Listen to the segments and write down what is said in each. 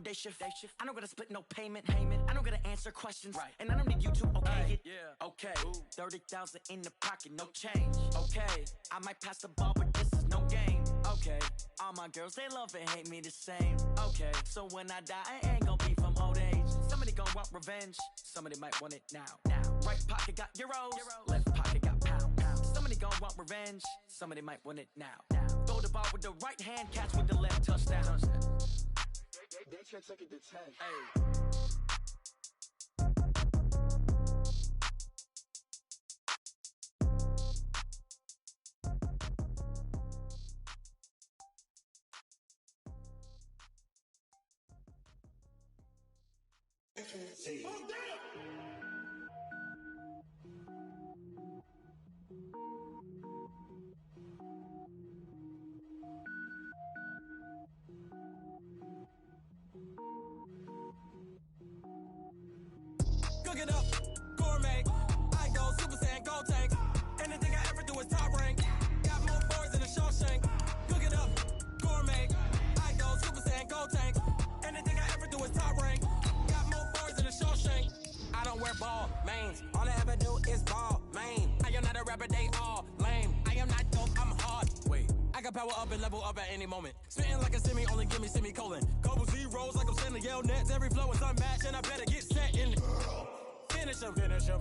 day shift. I don't gotta split no payment. I don't gotta answer questions. Right. And I don't need you to okay it. Yeah. Okay. 30,000 in the pocket, no change. Okay. I might pass the ball, but this is no game. Okay. All my girls, they love and hate me the same. Okay. So when I die, I ain't gonna be from old age. Somebody gonna want revenge. Somebody might want it now. Right pocket got euros. Left pocket got pound. Somebody gonna want revenge. Somebody might want it now. Throw the ball with the right hand, catch with the left, touchdown. They can't take it to 10. Hey. Cook it up, gourmet. I go Super Saiyan, gold tank. Anything I ever do is top rank. Got more boys than a Shawshank. Cook it up, gourmet. I go Super Saiyan, gold tank. Anything I ever do is top rank. Got more boys than a Shawshank. I don't wear ball, mains. All I ever do is ball, main. I am not a rapper, they all lame. I am not dope, I'm hard. Wait, I got power up and level up at any moment. Spitting like a semi, only give me semicolon. Couple zeros like I'm sending yell nets. Every flow is unmatched and I better get set in it. Finish them.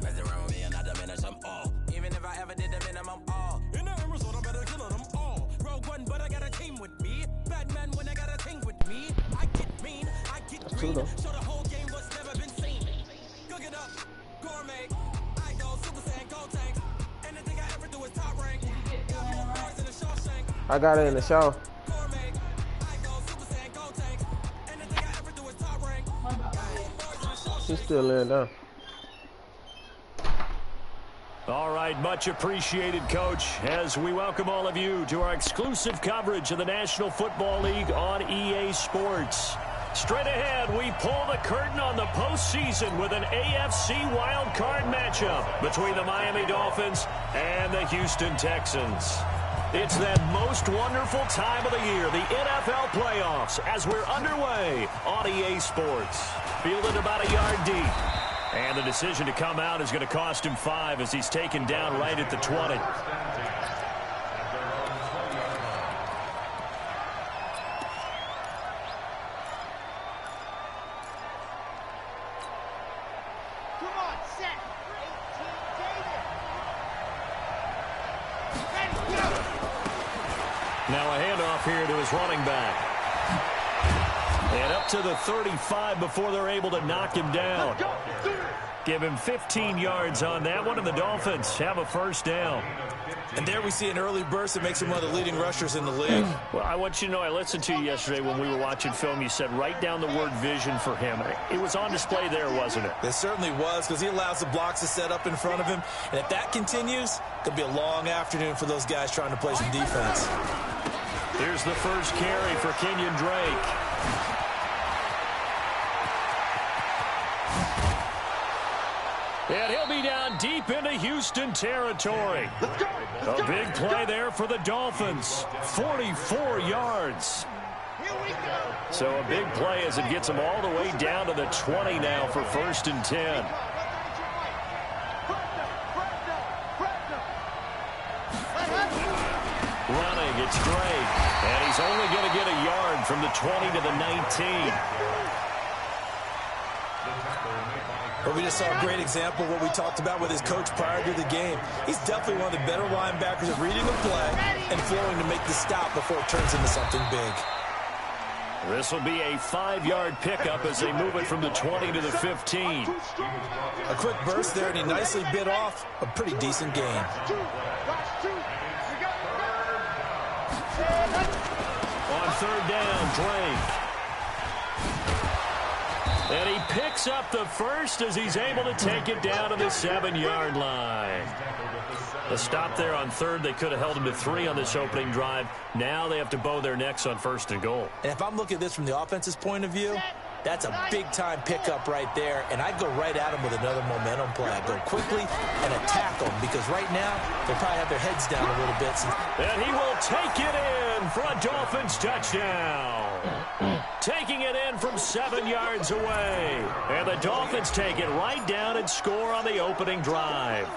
Mess around with me and I diminish them all. Even if I ever did the minimum all. In the emerald, I better kill them all. Rogue One, but I got a team with me. Batman when I got a team with me. I get mean, I get green. Show the whole game what's never been seen. Cook it up, gourmet. I go Super Saiyan, gold tank. Anything I ever do is top rank. Got more boys than a Shawshank. I got it in the show. Gourmet. I go Super Saiyan, gold tank. Anything I ever do is top rank. Got more boys than a Shawshank. She's still laying down. All right, much appreciated, Coach, as we welcome all of you to our exclusive coverage of the National Football League on EA Sports. Straight ahead, we pull the curtain on the postseason with an AFC wildcard matchup between the Miami Dolphins and the Houston Texans. It's that most wonderful time of the year, the NFL playoffs, as we're underway on EA Sports. Fielded about a yard deep. And the decision to come out is going to cost him 5 as he's taken down right at the 20. Now a handoff here to his running back. And up to the 35 before they're able to knock him down. Give him 15 yards on that one, and the Dolphins have a first down. And there we see an early burst that makes him one of the leading rushers in the league. Well, I want you to know, I listened to you yesterday when we were watching film. You said write down the word vision for him. It was on display there, wasn't it? It certainly was, because he allows the blocks to set up in front of him. And if that continues, it could be a long afternoon for those guys trying to play some defense. Here's the first carry for Kenyon Drake. And he'll be down deep into Houston territory. A big play there for the Dolphins. 44 yards. So a big play as it gets them all the way down to the 20 now for 1st and 10. Running, it's Drake. And he's only going to get a yard from the 20 to the 19. But we just saw a great example of what we talked about with his coach prior to the game. He's definitely one of the better linebackers at reading the play and flowing to make the stop before it turns into something big. This will be a 5-yard pickup as they move it from the 20 to the 15. A quick burst there, and he nicely bit off a pretty decent gain. On 3rd down, Drake. And he picks up the first as he's able to take it down to the 7-yard line. The stop there on 3rd, they could have held him to 3 on this opening drive. Now they have to bow their necks on 1st and goal. And if I'm looking at this from the offense's point of view, that's a big-time pickup right there. And I'd go right at him with another momentum play. I'd go quickly and attack them because right now they probably have their heads down a little bit. And he will take it in for a Dolphins touchdown. Taking it in from 7 yards away. And the Dolphins take it right down and score on the opening drive.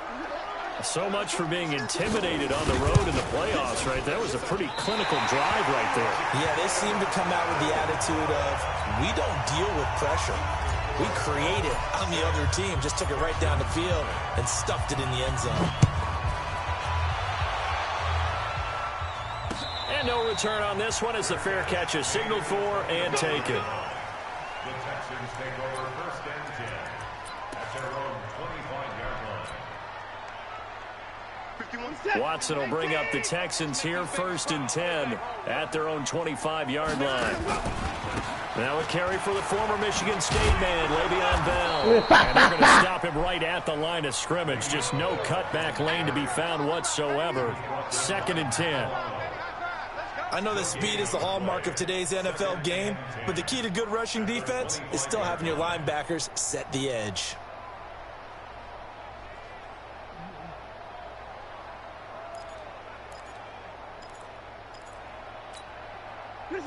So much for being intimidated on the road in the playoffs, right? That was a pretty clinical drive right there. Yeah, they seem to come out with the attitude of, we don't deal with pressure. We create it on the other team. Just took it right down the field and stuffed it in the end zone. And no return on this one as the fair catch is signaled for and taken. The Texans take over first and 10 at their own 25-yard line. Watson will bring up the Texans here first and 10 at their own 25-yard line. Now a carry for the former Michigan State man, Le'Veon Bell. And they're going to stop him right at the line of scrimmage. Just no cutback lane to be found whatsoever. Second and 10. I know that speed is the hallmark of today's NFL game, but the key to good rushing defense is still having your linebackers set the edge.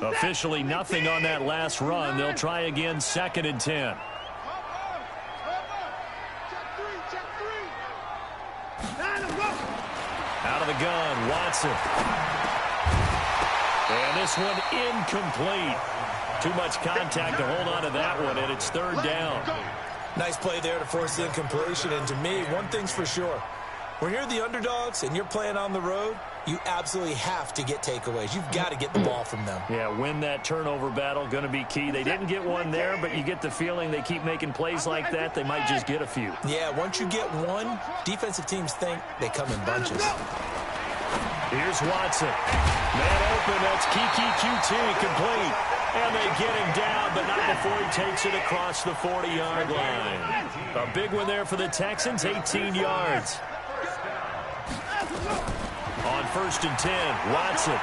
Officially nothing on that last run. They'll try again, second and 10. Out of the gun, Watson. And this one incomplete. Too much contact to hold on to that one, and it's third down. Nice play there to force the incompletion, and to me, one thing's for sure. When you're the underdogs and you're playing on the road, you absolutely have to get takeaways. You've got to get the ball from them. Yeah, win that turnover battle, going to be key. They didn't get one there, but you get the feeling they keep making plays like that, they might just get a few. Yeah, once you get one, defensive teams think they come in bunches. Here's Watson. Man open, that's Kiki complete. And they get him down, but not before he takes it across the 40-yard line. A big one there for the Texans, 18 yards. On first and 10, Watson.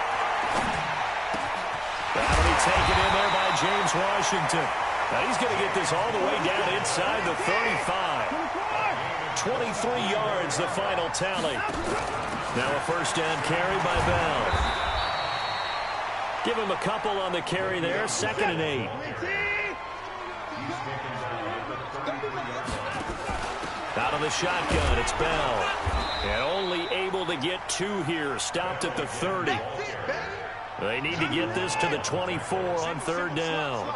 That'll be taken in there by James Washington. Now he's going to get this all the way down inside the 35. 23 yards, the final tally. Now a first down carry by Bell. Give him a couple on the carry there, second and 8. Out of the shotgun, it's Bell. And only able to get 2 here, stopped at the 30. They need to get this to the 24 on third down.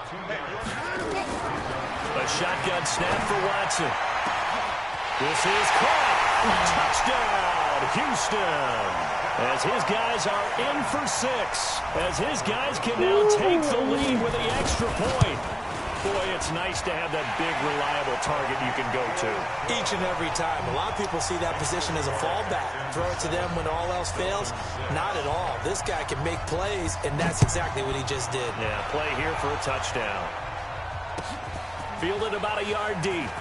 A shotgun snap for Watson. This is caught. Touchdown, Houston. As his guys are in for 6. As his guys can now take the lead with the extra point. Boy, it's nice to have that big, reliable target you can go to. Each and every time. A lot of people see that position as a fallback. Throw it to them when all else fails. Not at all. This guy can make plays, and that's exactly what he just did. Yeah, play here for a touchdown. Fielded about a yard deep.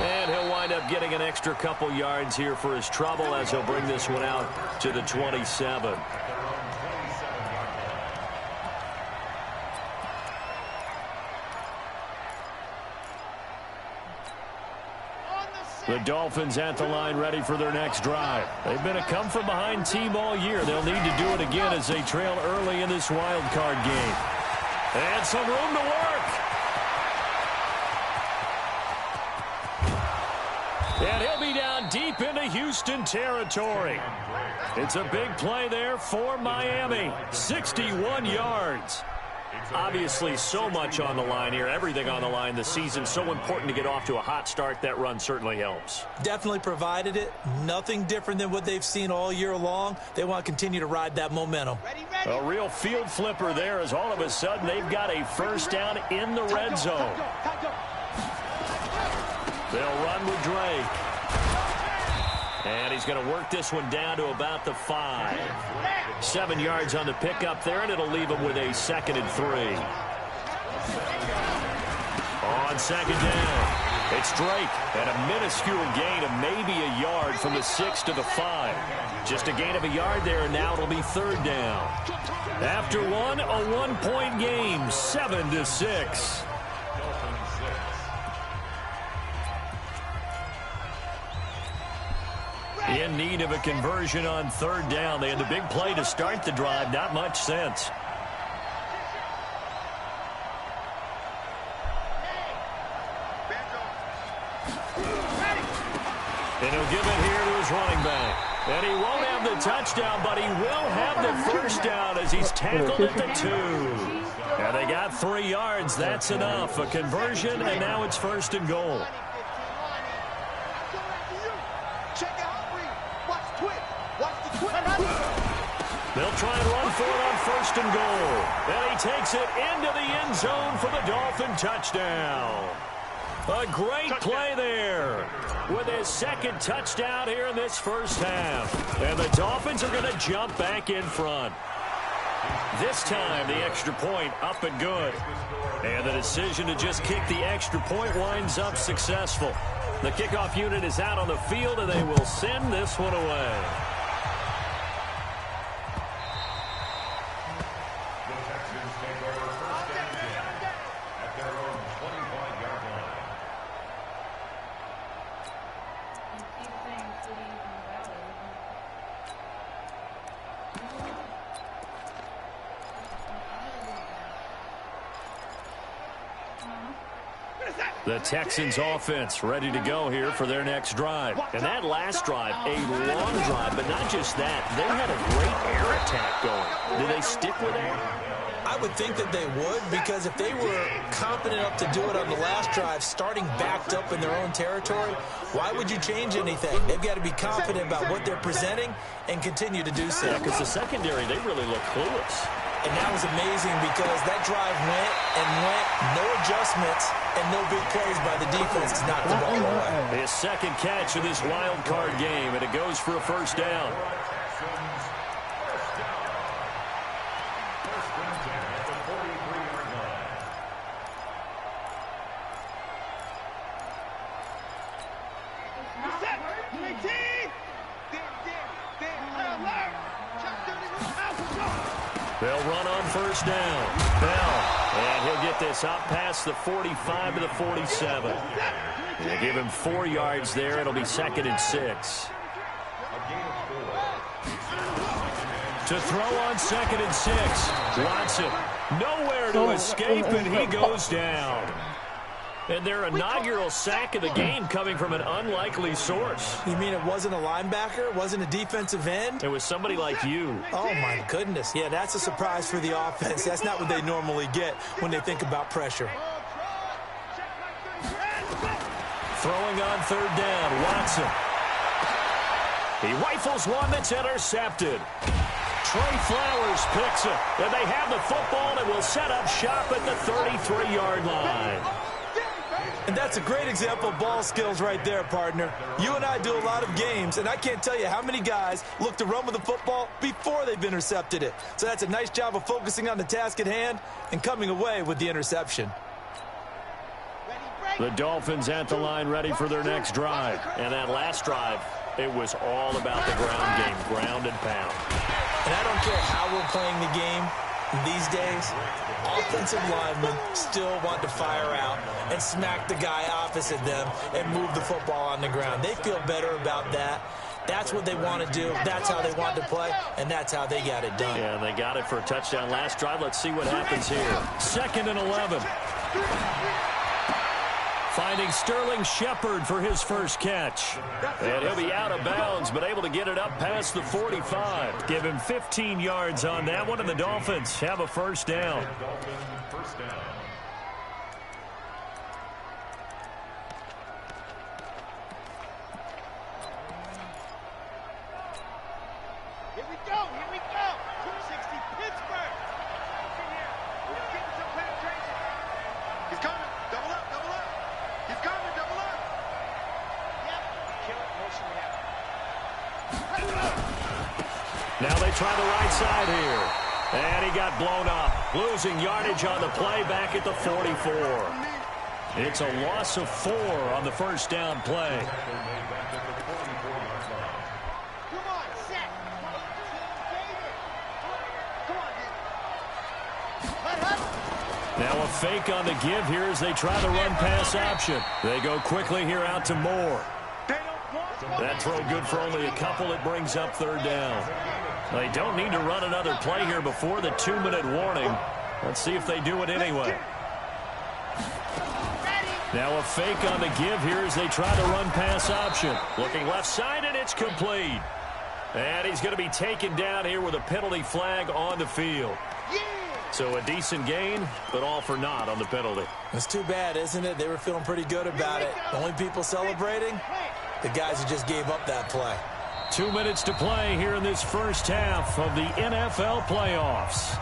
And he'll wind up getting an extra couple yards here for his trouble as he'll bring this one out to the 27. The Dolphins at the line ready for their next drive. They've been a come-from-behind team all year. They'll need to do it again as they trail early in this wild card game. And some room to work. And he'll be down deep into Houston territory. It's a big play there for Miami. 61 yards. Obviously, so much on the line here. Everything on the line this season. So important to get off to a hot start. That run certainly helps. Definitely provided it. Nothing different than what they've seen all year long. They want to continue to ride that momentum. A real field flipper there as all of a sudden they've got a first down in the red zone. They'll run with Drake. And he's going to work this one down to about the 5. 7 yards on the pickup there, and it'll leave him with a 2nd and 3. On second down, it's Drake, and a minuscule gain of maybe a yard from the 6 to the 5. Just a gain of a yard there, and now it'll be third down. After one, a 1-point game, 7-6. In need of a conversion on third down. They had the big play to start the drive. Not much sense. And he'll give it here to his running back. And he won't have the touchdown, but he will have the first down as he's tackled at the 2. And they got 3 yards. That's enough. A conversion, and now it's 1st and goal. They'll try and run for it on 1st and goal. And he takes it into the end zone for the Dolphin touchdown. A great play there with his 2nd touchdown here in this first half. And the Dolphins are going to jump back in front. This time, the extra point up and good. And the decision to just kick the extra point winds up successful. The kickoff unit is out on the field, and they will send this one away. The Texans offense ready to go here for their next drive. And that last drive, a long drive, but not just that. They had a great air attack going. Do they stick with that? I would think that they would, because if they were competent enough to do it on the last drive, starting backed up in their own territory, why would you change anything? They've got to be confident about what they're presenting and continue to do so. Yeah, because the secondary, they really look clueless. And that was amazing because that drive went and went, no adjustments, and no big plays by the defense to knock the ball away. His 2nd catch of this wild card game, and it goes for a 1st down. They'll run on 1st down. Bell, and he'll get this up past the 45 to the 47. They'll give him 4 yards there. It'll be 2nd and 6. To throw on 2nd and 6. Watson, nowhere to escape, and he goes down. And their inaugural sack of the game coming from an unlikely source. You mean it wasn't a linebacker? It wasn't a defensive end? It was somebody like you. Oh, my goodness. Yeah, that's a surprise for the offense. That's not what they normally get when they think about pressure. Throwing on 3rd down, Watson. He rifles one that's intercepted. Trey Flowers picks it. And they have the football and will set up shop at the 33-yard line. And that's a great example of ball skills right there, partner. You and I do a lot of games, and I can't tell you how many guys look to run with the football before they've intercepted it. So that's a nice job of focusing on the task at hand and coming away with the interception. The Dolphins at the line ready for their next drive. And that last drive, it was all about the ground game, ground and pound. And I don't care how we're playing the game these days, offensive linemen still want to fire out and smack the guy opposite them and move the football on the ground. They feel better about that. That's what they want to do. That's how they want to play, and that's how they got it done. Yeah, they got it for a touchdown last drive. Let's see what happens here. 2nd and 11. Finding Sterling Shepard for his 1st catch. And he'll be out of bounds, but able to get it up past the 45. Give him 15 yards on that one, and the Dolphins have a 1st down. Here we go, here we go. 260 Pittsburgh. We're getting some penetration. He's coming. Double up, double up. He's coming, double up. Yep. Kill it, motion it out. Now they try the right side here. And he got blown up. Losing yardage on the play back at the 44. It's a loss of 4 on the 1st down play. Come on, set. Come on, dude. Now a fake on the give here as they try the run-pass option. They go quickly here out to Moore. That throw good for only a couple. It brings up 3rd down. They don't need to run another play here before the 2-minute warning. Let's see if they do it anyway. Now a fake on the give here as they try the run pass option. Looking left side, and it's complete. And he's going to be taken down here with a penalty flag on the field. So a decent gain, but all for naught on the penalty. It's too bad, isn't it? They were feeling pretty good about it. The only people celebrating, the guys who just gave up that play. 2 minutes to play here in this first half of the NFL playoffs.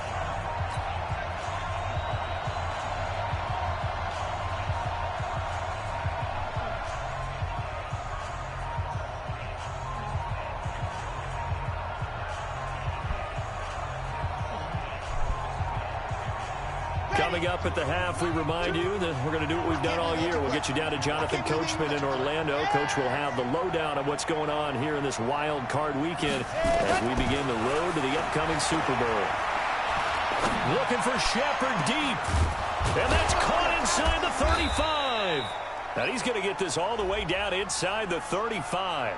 Coming up at the half, we remind you that we're going to do what we've done all year. We'll get you down to Jonathan Coachman in Orlando. Coach will have the lowdown of what's going on here in this wild card weekend as we begin the road to the upcoming Super Bowl. Looking for Shepard deep. And that's caught inside the 35. And he's going to get this all the way down inside the 35.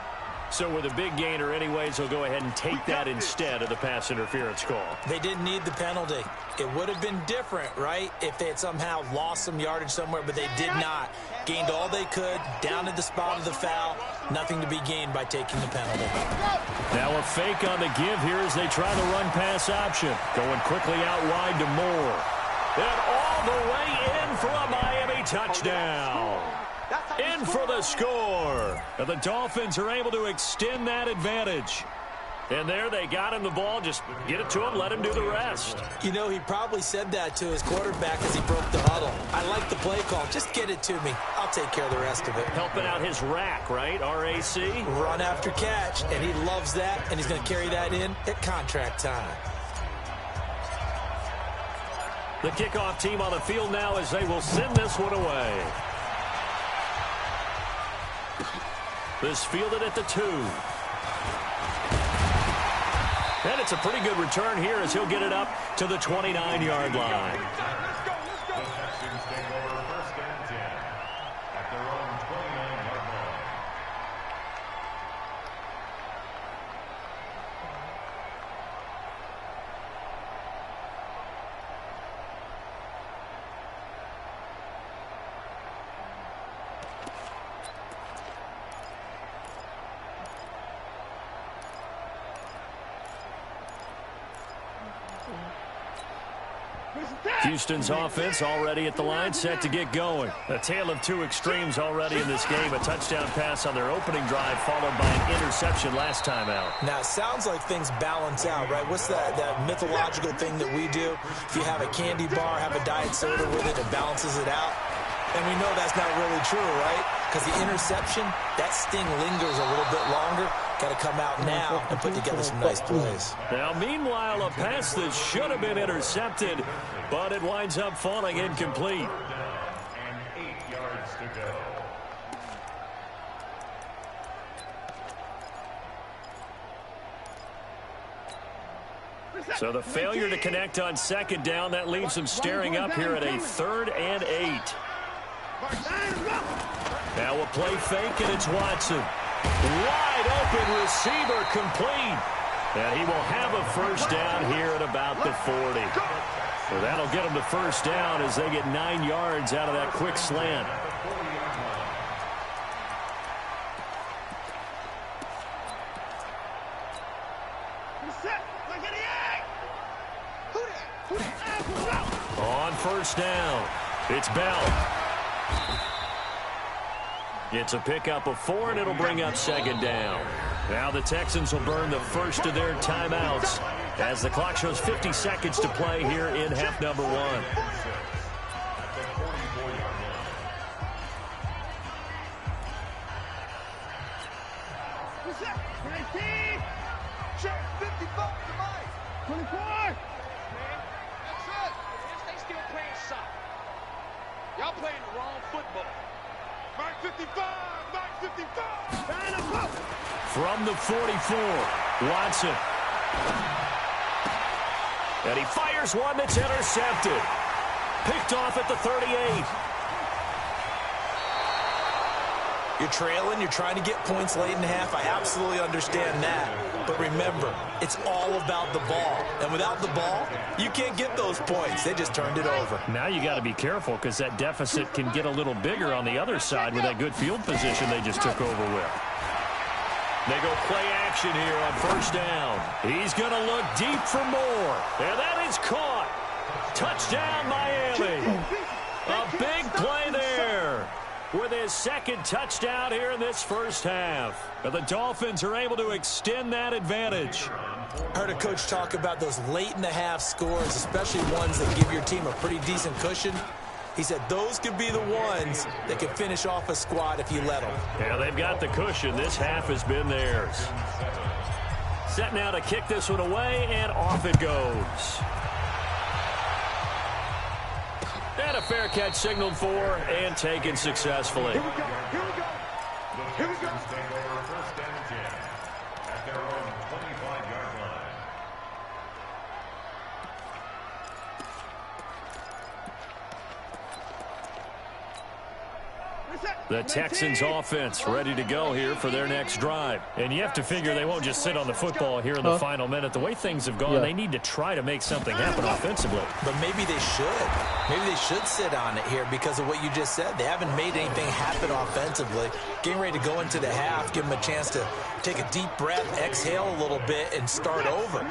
So with a big gainer anyways, he'll go ahead and take that instead of the pass interference call. They didn't need the penalty. It would have been different, right, if they had somehow lost some yardage somewhere, but they did not. Gained all they could, down at the spot of the foul. Nothing to be gained by taking the penalty. Now a fake on the give here as they try the run pass option. Going quickly out wide to Moore. And all the way in for a Miami touchdown. In for the score. And the Dolphins are able to extend that advantage. And there they got him the ball. Just get it to him, let him do the rest. You know, he probably said that to his quarterback as he broke the huddle. I like the play call. Just get it to me. I'll take care of the rest of it. Helping out his rack, right? RAC. Run after catch, and he loves that, and he's going to carry that in at contract time. The kickoff team on the field now as they will send this one away. This fielded at the 2. And it's a pretty good return here as he'll get it up to the 29-yard line. The Texans take over first and 10 at their own 29-yard line. Houston's offense already at the line, set to get going. A tale of two extremes already in this game. A touchdown pass on their opening drive, followed by an interception last time out. Now, it sounds like things balance out, right? What's that mythological thing that we do? If you have a candy bar, have a diet soda with it, it balances it out. And we know that's not really true, right? Because the interception, that sting lingers a little bit longer. Got to come out now and put together some nice plays. Now, meanwhile, a pass that should have been intercepted, but it winds up falling incomplete. And 8 yards to go. So the failure to connect on second down, that leaves them staring up here at a 3rd and 8. Now a play fake, and it's Watson. Wide open receiver complete. And he will have a first down here at about the 40. So that'll get them the first down as they get 9 yards out of that quick slant. On first down, it's Bell. It's a pickup of 4, and it'll bring up second down. Now the Texans will burn the first of their timeouts as the clock shows 50 seconds to play here in half number 1. Y'all playing the wrong football. Mark 55, Mark 55. From the 44, Watson. And he fires one that's intercepted. Picked off at the 38. You're trailing. You're trying to get points late in the half. I absolutely understand that. But remember, it's all about the ball. And without the ball, you can't get those points. They just turned it over. Now you got to be careful because that deficit can get a little bigger on the other side with that good field position they just took over with. They go play action here on first down. He's going to look deep for more. And that is caught. Touchdown, Miami. A big play there with his second touchdown here in this first half. And the Dolphins are able to extend that advantage. I heard a coach talk about those late-in-the-half scores, especially ones that give your team a pretty decent cushion. He said those could be the ones that could finish off a squad if you let them. Yeah, they've got the cushion. This half has been theirs. Set now to kick this one away, and off it goes. And a fair catch signaled for and taken successfully. Here we go. Here we go. Take over first and 10 at their own 25-yard line. The Texans offense ready to go here for their next drive. And you have to figure they won't just sit on the football here in the final minute. The way things have gone, they need to try to make something happen offensively. But maybe they should. Maybe they should sit on it here because of what you just said. They haven't made anything happen offensively. Getting ready to go into the half, give them a chance to take a deep breath, exhale a little bit, and start over.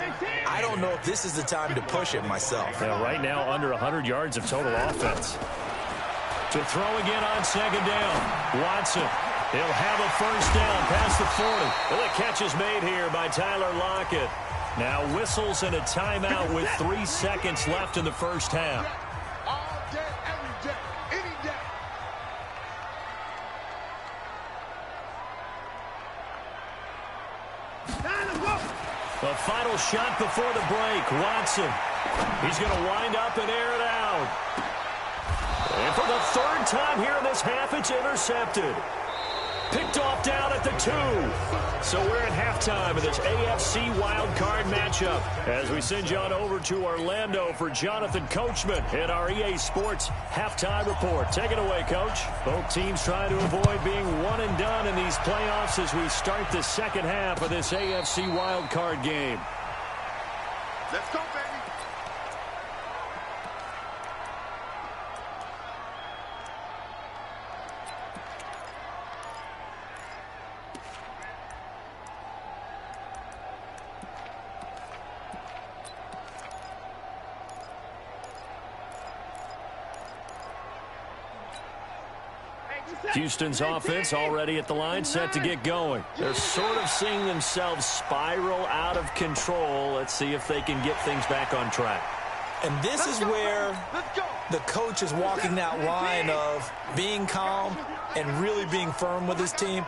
I don't know if this is the time to push it myself. Yeah, right now, under 100 yards of total offense. To throw again on second down. Watson. He'll have a first down past the 40. Well, the catch is made here by Tyler Lockett. Now whistles and a timeout with 3 seconds left in the first half. All day, every day, any day. The final shot before the break. Watson. He's going to wind up and air it out. And for the third time here in this half, it's intercepted. Picked off down at the 2. So we're at halftime of this AFC wildcard matchup as we send you on over to Orlando for Jonathan Coachman in our EA Sports halftime report. Take it away, Coach. Both teams trying to avoid being one and done in these playoffs as we start the second half of this AFC wildcard game. Let's go, baby. Houston's offense already at the line, set to get going. They're sort of seeing themselves spiral out of control. Let's see if they can get things back on track. And this is where the coach is walking that line of being calm and really being firm with his team.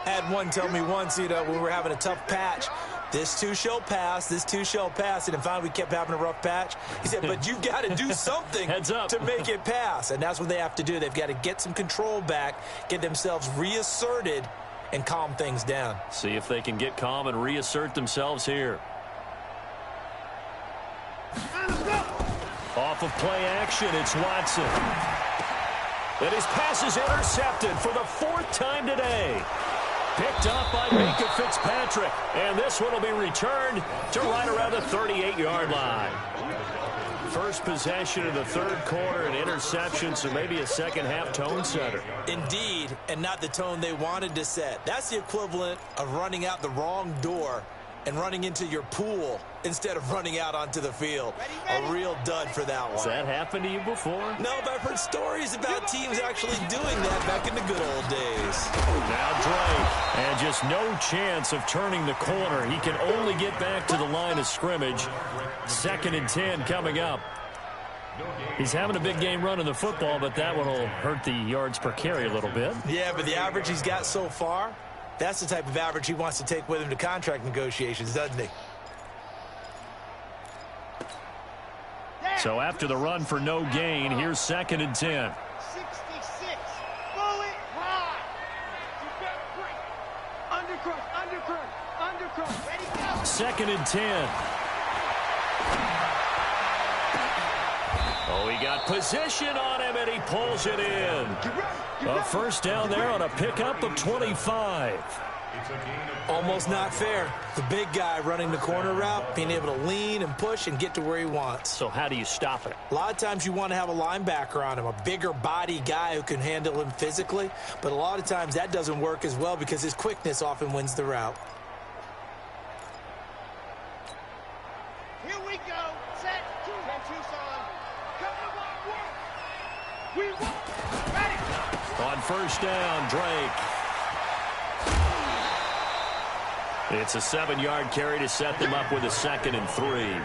I had one tell me once, when we were having a tough patch, this too shall pass, this too shall pass. And finally we kept having a rough patch. He said, but you've got to do something Heads up. to make it pass. And that's what they have to do. They've got to get some control back, get themselves reasserted, and calm things down. See if they can get calm and reassert themselves here. Off of play action, it's Watson. And his pass is intercepted for the 4th time today. Picked up by Minka Fitzpatrick. And this one will be returned to right around the 38-yard line. First possession of the third quarter, an interception, so maybe a second-half tone setter. Indeed, and not the tone they wanted to set. That's the equivalent of running out the wrong door and running into your pool instead of running out onto the field. A real dud for that one. Has that happened to you before? No, but I've heard stories about teams actually doing that back in the good old days. Now Drake, and just no chance of turning the corner. He can only get back to the line of scrimmage. 2nd and 10 coming up. He's having a big game running the football, but that one will hurt the yards per carry a little bit. Yeah, but the average he's got so far, that's the type of average he wants to take with him to contract negotiations, doesn't he? So after the run for no gain, here's 2nd and 10. 66. Pull it high. Undercross. Ready, go. 2nd and 10. Oh, he got position on him, and he pulls it in. A first down there on a pickup of 25. Almost not fair. The big guy running the corner route, being able to lean and push and get to where he wants. So how do you stop it? A lot of times you want to have a linebacker on him, a bigger body guy who can handle him physically. But a lot of times that doesn't work as well because his quickness often wins the route. Here we go. Set. 2 and 2 son. Come on, work. We work. Ready. On first down, Drake. It's a 7-yard carry to set them up with a 2nd and 3.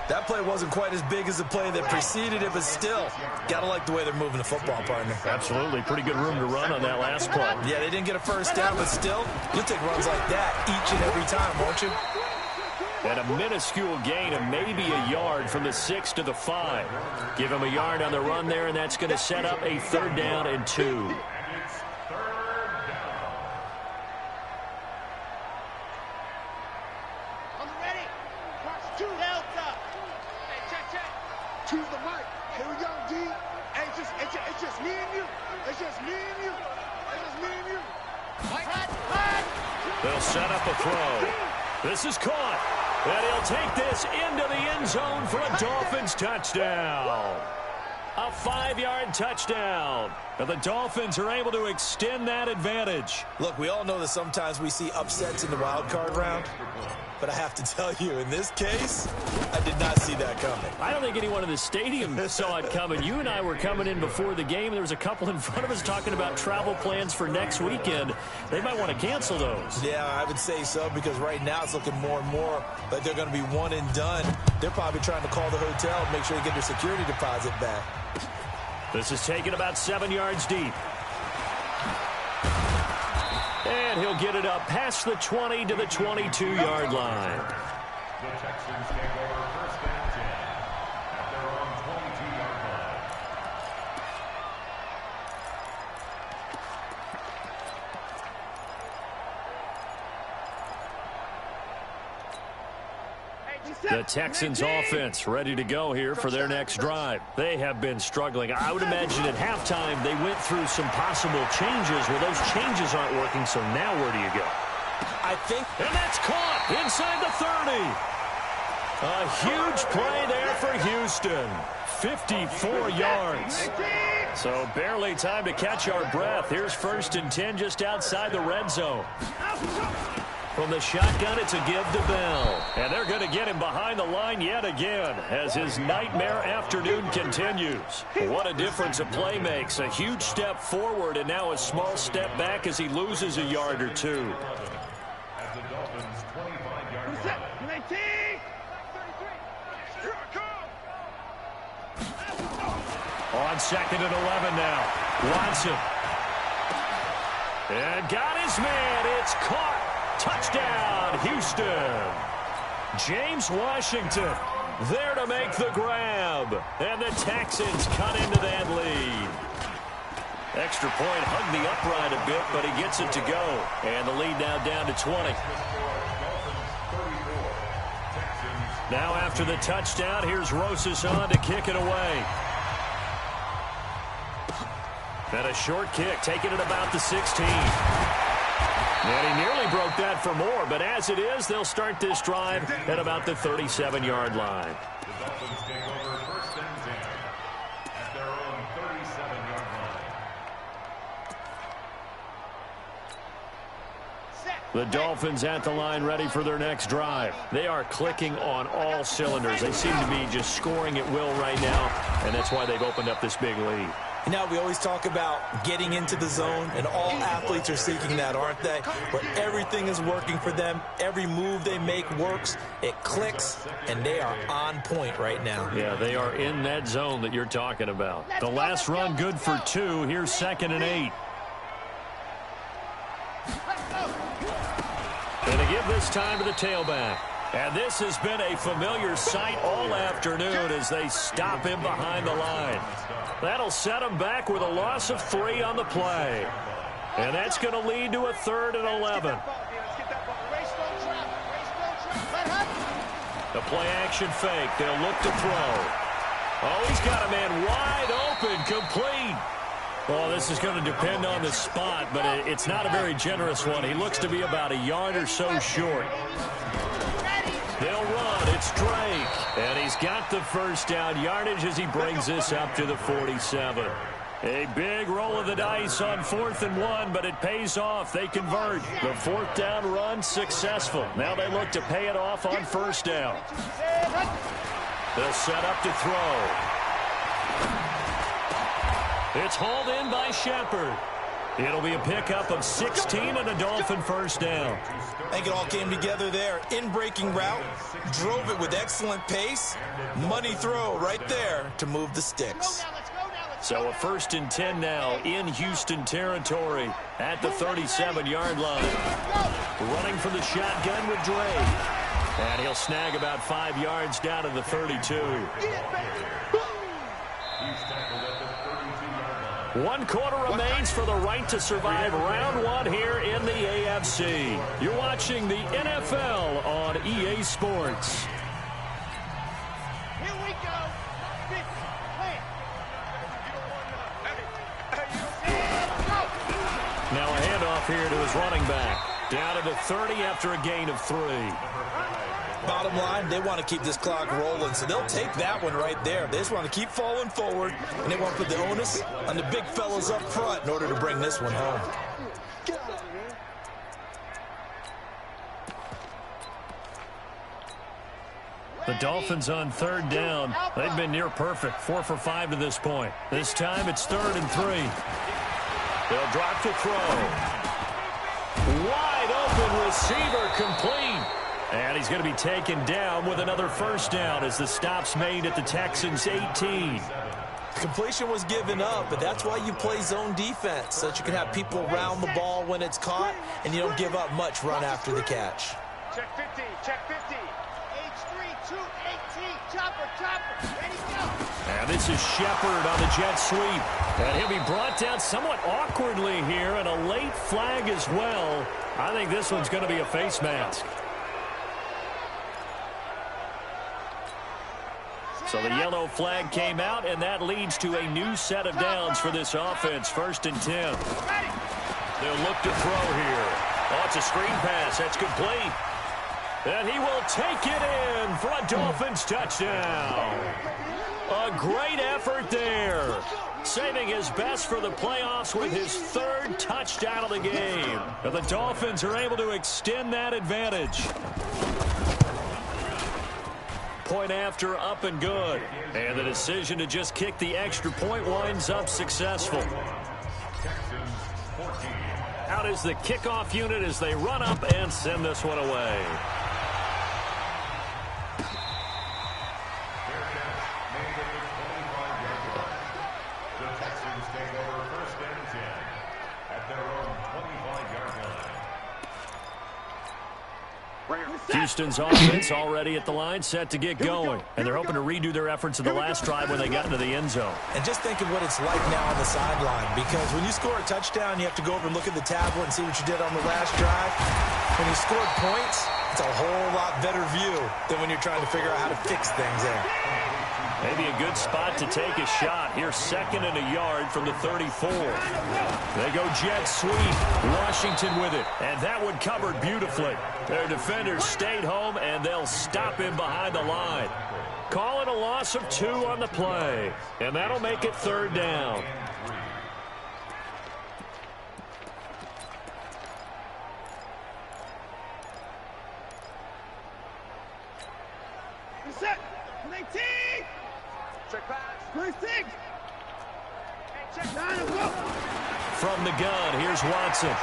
That play wasn't quite as big as the play that preceded it, but still, gotta like the way they're moving the football, partner. Absolutely. Pretty good room to run on that last play. Yeah, they didn't get a first down, but still, you'll take runs like that each and every time, won't you? And a minuscule gain of maybe a yard from the 6 to the 5. Give him a yard on the run there, and that's going to set up a 3rd down and 2. To the right. Here we go, D. Hey, it's just me and you. It's just me and you. It's just me and you. They'll set up a throw. This is caught. And he'll take this into the end zone for a Dolphins touchdown. A 5-yard touchdown. And the Dolphins are able to extend that advantage. Look, we all know that sometimes we see upsets in the wild card round. But I have to tell you, in this case, I did not see that coming. I don't think anyone in the stadium saw it coming. You and I were coming in before the game. There was a couple in front of us talking about travel plans for next weekend. They might want to cancel those. Yeah, I would say so, because right now it's looking more and more like they're going to be one and done. They're probably trying to call the hotel and make sure they get their security deposit back. This is taken about 7 yards deep. And he'll get it up past the 20 to the 22-yard line. The Texans take over 1st and 10 at their own 22-yard line. The Texans offense ready to go here for their next drive. They have been struggling. I would imagine at halftime they went through some possible changes. Well, those changes aren't working, so now where do you go? I think... And that's caught inside the 30. A huge play there for Houston. 54 yards. So barely time to catch our breath. Here's 1st and 10 just outside the red zone. From the shotgun, it's a give to Bell. And they're going to get him behind the line yet again as his nightmare afternoon continues. What a difference a play makes. A huge step forward and now a small step back as he loses a yard or two. At the Dolphins' 25-yard line. On 2nd and 11 now. Watson. And got his man. It's caught. Touchdown, Houston. James Washington there to make the grab. And the Texans cut into that lead. Extra point hugged the upright a bit, but he gets it to go. And the lead now down to 20. Now after the touchdown, here's Rosas on to kick it away. And a short kick, taking it about the 16. And he nearly broke that for more, but as it is, they'll start this drive at about the 37-yard line. The Dolphins take over 1st and 10 at their own 37-yard line. The Dolphins at the line ready for their next drive. They are clicking on all cylinders. They seem to be just scoring at will right now, and that's why they've opened up this big lead. Now, we always talk about getting into the zone, and all athletes are seeking that, aren't they? Where everything is working for them, every move they make works, it clicks, and they are on point right now. Yeah, they are in that zone that you're talking about. The last run good for 2. Here's 2nd and 8. And to give this time to the tailback. And this has been a familiar sight all afternoon as they stop him behind the line. That'll set him back with a loss of 3 on the play. And that's going to lead to a 3rd and 11. The play action fake. They'll look to throw. Oh, he's got a man wide open, complete. Well, this is going to depend on the spot, but it's not a very generous one. He looks to be about a yard or so short. They'll run. It's Drake. And he's got the first down yardage as he brings this up to the 47. A big roll of the dice on 4th and 1, but it pays off. They convert. The 4th down run successful. Now they look to pay it off on 1st down. They'll set up to throw. It's hauled in by Shepard. It'll be a pickup of 16 and a Dolphin first down. I think it all came together there. In-breaking route, drove it with excellent pace. Money throw right there to move the sticks. So a 1st and 10 now in Houston territory at the 37-yard line. Running from the shotgun with Drake. And he'll snag about 5 yards down to the 32. 1 quarter remains for the right to survive round 1 here in the AFC. You're watching the NFL on EA Sports. Here we go. Now a handoff here to his running back. Down to the 30 after a gain of 3. Bottom line, they want to keep this clock rolling, so they'll take that one right there. They just want to keep falling forward, and they want to put the onus on the big fellas up front in order to bring this one home. The Dolphins on 3rd down. They've been near perfect, 4 for 5 to this point. This time it's 3rd and 3. They'll drop to throw. Wide open receiver complete. And he's going to be taken down with another first down as the stop's made at the Texans' 18. Completion was given up, but that's why you play zone defense, so that you can have people around the ball when it's caught, and you don't give up much run after the catch. Check 50, check 50. H3, 218, chopper, ready, go. And this is Shepard on the jet sweep. And he'll be brought down somewhat awkwardly here, and a late flag as well. I think this one's going to be a face mask. So the yellow flag came out, and that leads to a new set of downs for this offense. 1st and 10. They'll look to throw here. Oh, it's a screen pass. That's complete. And he will take it in for a Dolphins touchdown. A great effort there. Saving his best for the playoffs with his 3rd touchdown of the game. And the Dolphins are able to extend that advantage. Point after, up and good. And the decision to just kick the extra point winds up successful. Out is the kickoff unit as they run up and send this one away. The Texans take over 1st and 10 at their own 25-yard line. Houston's offense already at the line, set to get going. And they're hoping to redo their efforts of the last drive when they got into the end zone. And just think of what it's like now on the sideline, because when you score a touchdown, you have to go over and look at the tablet and see what you did on the last drive. When you scored points, it's a whole lot better view than when you're trying to figure out how to fix things there. Maybe a good spot to take a shot. Here, 2nd and a yard from the 34. They go jet sweep. Washington with it. And that one covered beautifully. Their defenders stayed home, and they'll stop him behind the line. Calling a loss of 2 on the play. And that'll make it 3rd down. Set. 19. Check pass. 26. Hey, check 9 as well. From the gun, here's Watson.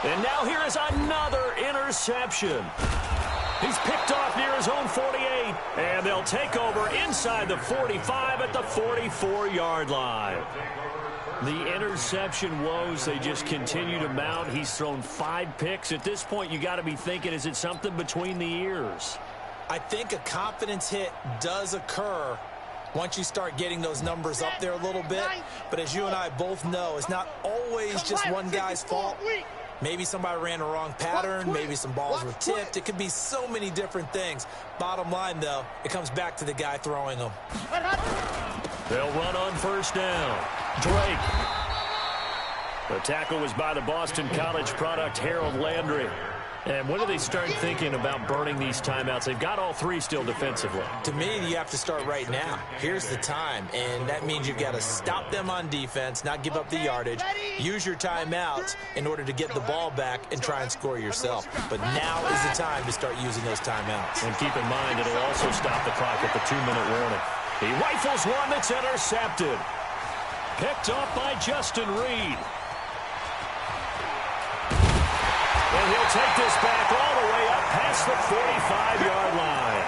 And now here is another interception. He's picked off near his own 48. And they'll take over inside the 45 at the 44-yard line. The interception woes, they just continue to mount. He's thrown 5 picks. At this point, you got to be thinking, is it something between the ears? I think a confidence hit does occur once you start getting those numbers up there a little bit. But as you and I both know, it's not always just one guy's fault. Maybe somebody ran a wrong pattern. Maybe some balls were tipped. It could be so many different things. Bottom line, though, it comes back to the guy throwing them. They'll run on first down. Drake. The tackle was by the Boston College product, Harold Landry. And when do they start thinking about burning these timeouts? They've got all three still defensively. To me, you have to start right now. Here's the time, and that means you've got to stop them on defense, not give up the yardage, use your timeouts in order to get the ball back and try and score yourself. But now is the time to start using those timeouts. And keep in mind, it'll also stop the clock at the 2-minute warning. He rifles one that's intercepted. Picked off by Justin Reed. And he'll take this back all the way up past the 45-yard line.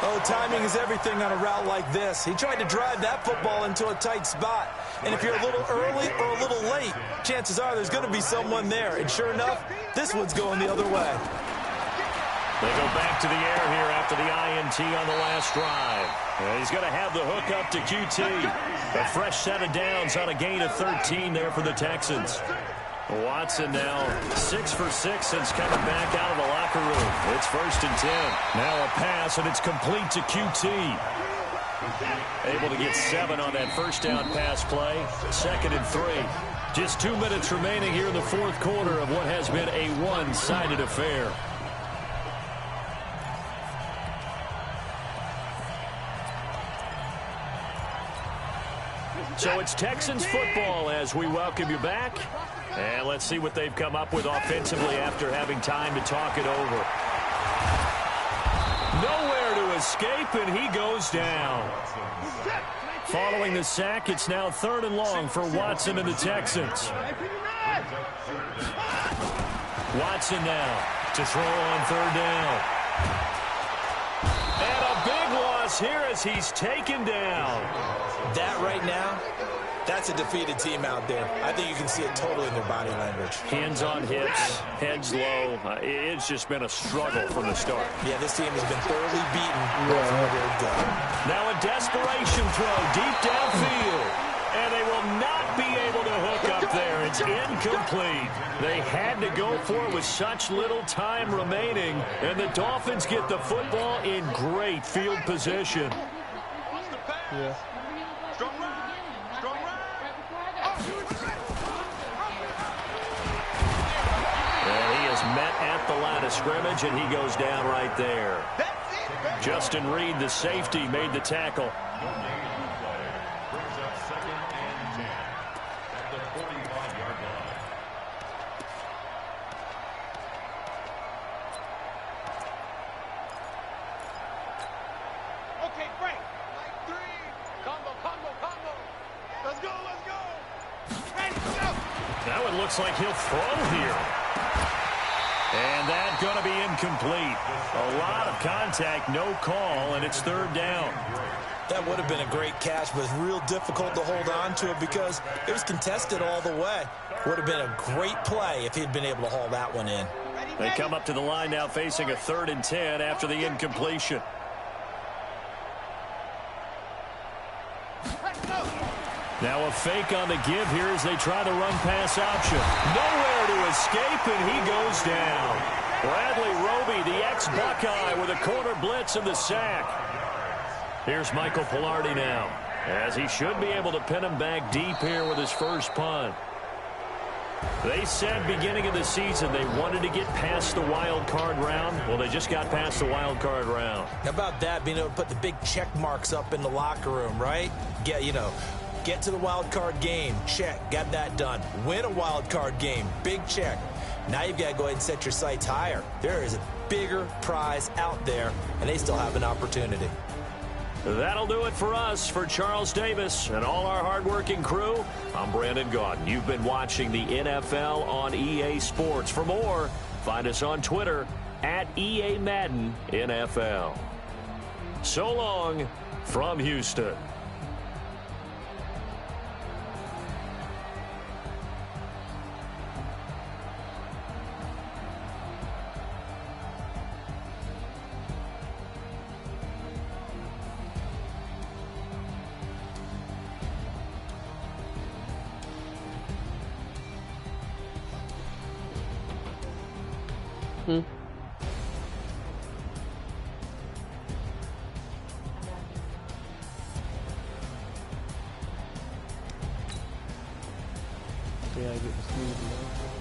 Oh, timing is everything on a route like this. He tried to drive that football into a tight spot. And if you're a little early or a little late, chances are there's going to be someone there. And sure enough, this one's going the other way. They go back to the air here after the INT on the last drive. And he's going to have the hook up to QT. A fresh set of downs on a gain of 13 there for the Texans. Watson now 6 for 6 since coming back out of the locker room. It's 1st and 10. Now a pass, and it's complete to QT. Able to get 7 on that first down pass play. 2nd and 3. Just 2 minutes remaining here in the fourth quarter of what has been a one-sided affair. So it's Texans football as we welcome you back. And let's see what they've come up with offensively after having time to talk it over. Nowhere to escape, and he goes down. Following the sack, it's now 3rd and long for Watson and the Texans. Watson now to throw on 3rd down. And a big loss here as he's taken down. That right now, that's a defeated team out there. I think you can see it totally in their body language. Hands on hips, heads low. It's just been a struggle from the start. Yeah, this team has been thoroughly beaten right from the word go. Now a desperation throw deep downfield. And they will not be able to hook up there. It's incomplete. They had to go for it with such little time remaining. And the Dolphins get the football in great field position. Yeah. Strong run. Strong run. And he is met at the line of scrimmage, and he goes down right there. Justin Reed, the safety, made the tackle. Brings up 2nd and 10 at the 45-yard line. Okay, break. Like 3. Combo. Let's go. Ready, go. Now it looks like he'll throw here. And that's going to be incomplete. A lot of contact, no call, and it's 3rd down. That would have been a great catch, but it's real difficult to hold on to it because it was contested all the way. Would have been a great play if he'd been able to haul that one in. They come up to the line now facing a 3rd and 10 after the incompletion. Now a fake on the give here as they try the run-pass option. Nowhere to escape, and he goes down. Bradley Roby, the ex-Buckeye, with a corner blitz and the sack. Here's Michael Pilardi now, as he should be able to pin him back deep here with his first punt. They said beginning of the season they wanted to get past the wild card round. Well, they just got past the wild card round. How about that, being able to put the big check marks up in the locker room, right? Get to the wild card game, check, got that done. Win a wild card game, big check. Now you've got to go ahead and set your sights higher. There is a bigger prize out there, and they still have an opportunity. That'll do it for us. For Charles Davis and all our hardworking crew, I'm Brandon Gaudin. You've been watching the NFL on EA Sports. For more, find us on Twitter at EA Madden NFL. So long from Houston. Yeah, I get the smooth.